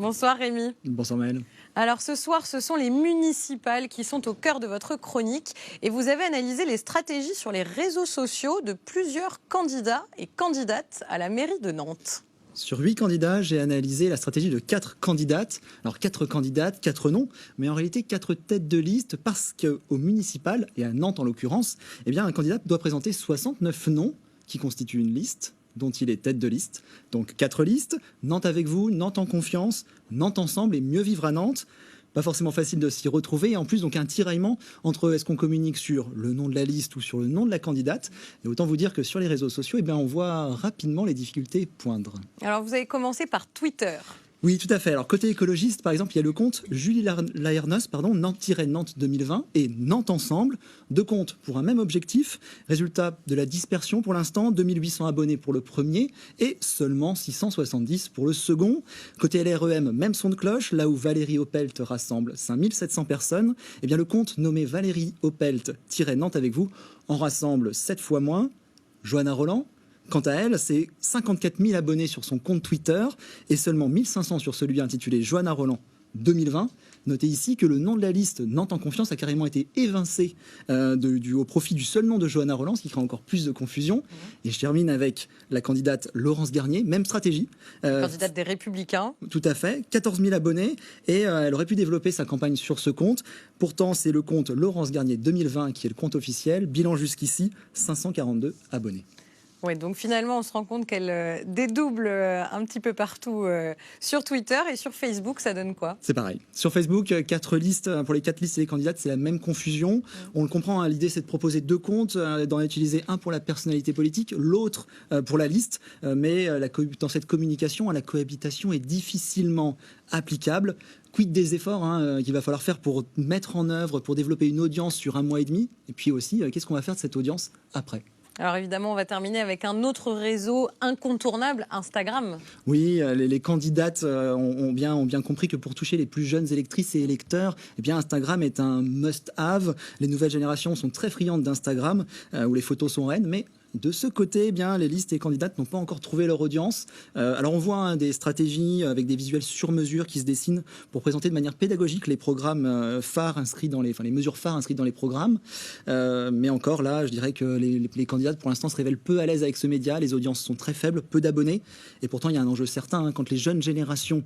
Bonsoir Rémi. Bonsoir Maëlle. Alors ce soir, ce sont les municipales qui sont au cœur de votre chronique et vous avez analysé les stratégies sur les réseaux sociaux de plusieurs candidats et candidates à la mairie de Nantes. Sur 8 candidats, j'ai analysé la stratégie de 4 candidates. Alors 4 candidates, 4 noms, mais en réalité 4 têtes de liste parce qu'au municipal, et à Nantes en l'occurrence, eh bien, un candidat doit présenter 69 noms qui constituent une liste dont il est tête de liste. Donc 4 listes, Nantes avec vous, Nantes en confiance, Nantes ensemble et mieux vivre à Nantes. Pas forcément facile de s'y retrouver. Et en plus, donc un tiraillement entre est-ce qu'on communique sur le nom de la liste ou sur le nom de la candidate. Et autant vous dire que sur les réseaux sociaux, eh bien, on voit rapidement les difficultés poindre. Alors vous avez commencé par Twitter. Oui, tout à fait. Alors, côté écologiste, par exemple, il y a le compte Julie Laernos, Nantes-Nantes 2020 et Nantes Ensemble. 2 comptes pour un même objectif. Résultat de la dispersion pour l'instant, 2800 abonnés pour le premier et seulement 670 pour le second. Côté LREM, même son de cloche, là où Valérie Opelt rassemble 5700 personnes. Eh bien, le compte nommé Valérie Opelt-Nantes avec vous en rassemble 7 fois moins. Johanna Roland. Quant à elle, c'est 54 000 abonnés sur son compte Twitter et seulement 1500 sur celui intitulé Johanna Roland 2020. Notez ici que le nom de la liste Nantes en confiance a carrément été évincé au profit du seul nom de Johanna Roland, ce qui crée encore plus de confusion. Et je termine avec la candidate Laurence Garnier, même stratégie. Candidate des Républicains. Tout à fait, 14 000 abonnés et elle aurait pu développer sa campagne sur ce compte. Pourtant, c'est le compte Laurence Garnier 2020 qui est le compte officiel. Bilan jusqu'ici, 542 abonnés. Oui, donc finalement, on se rend compte qu'elle dédouble un petit peu partout sur Twitter et sur Facebook, ça donne quoi? C'est pareil. Sur Facebook, 4 listes, pour les 4 listes et les candidates, c'est la même confusion. On le comprend, hein, l'idée c'est de proposer 2 comptes, d'en utiliser un pour la personnalité politique, l'autre pour la liste. Mais dans cette communication, la cohabitation est difficilement applicable. Quid des efforts qu'il va falloir faire pour mettre en œuvre, pour développer une audience sur 1 mois et demi? Et puis aussi, qu'est-ce qu'on va faire de cette audience après? Alors évidemment, on va terminer avec un autre réseau incontournable, Instagram. Oui, les candidates ont bien compris que pour toucher les plus jeunes électrices et électeurs, eh bien Instagram est un must-have. Les nouvelles générations sont très friandes d'Instagram, où les photos sont reines, mais de ce côté, eh bien, les listes et candidates n'ont pas encore trouvé leur audience. Alors on voit des stratégies avec des visuels sur mesure qui se dessinent pour présenter de manière pédagogique les programmes phares inscrits dans les mesures phares inscrites dans les programmes. Mais encore là, je dirais que les candidates pour l'instant se révèlent peu à l'aise avec ce média. Les audiences sont très faibles, peu d'abonnés. Et pourtant, il y a un enjeu certain quand les jeunes générations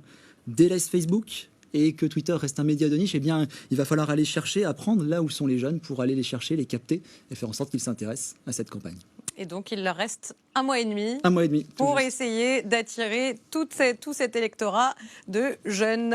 délaissent Facebook et que Twitter reste un média de niche, eh bien, il va falloir aller chercher, apprendre là où sont les jeunes pour aller les chercher, les capter et faire en sorte qu'ils s'intéressent à cette campagne. Et donc, il leur reste 1 mois et demi. 1 mois et demi. Pour essayer d'attirer tout cet électorat de jeunes.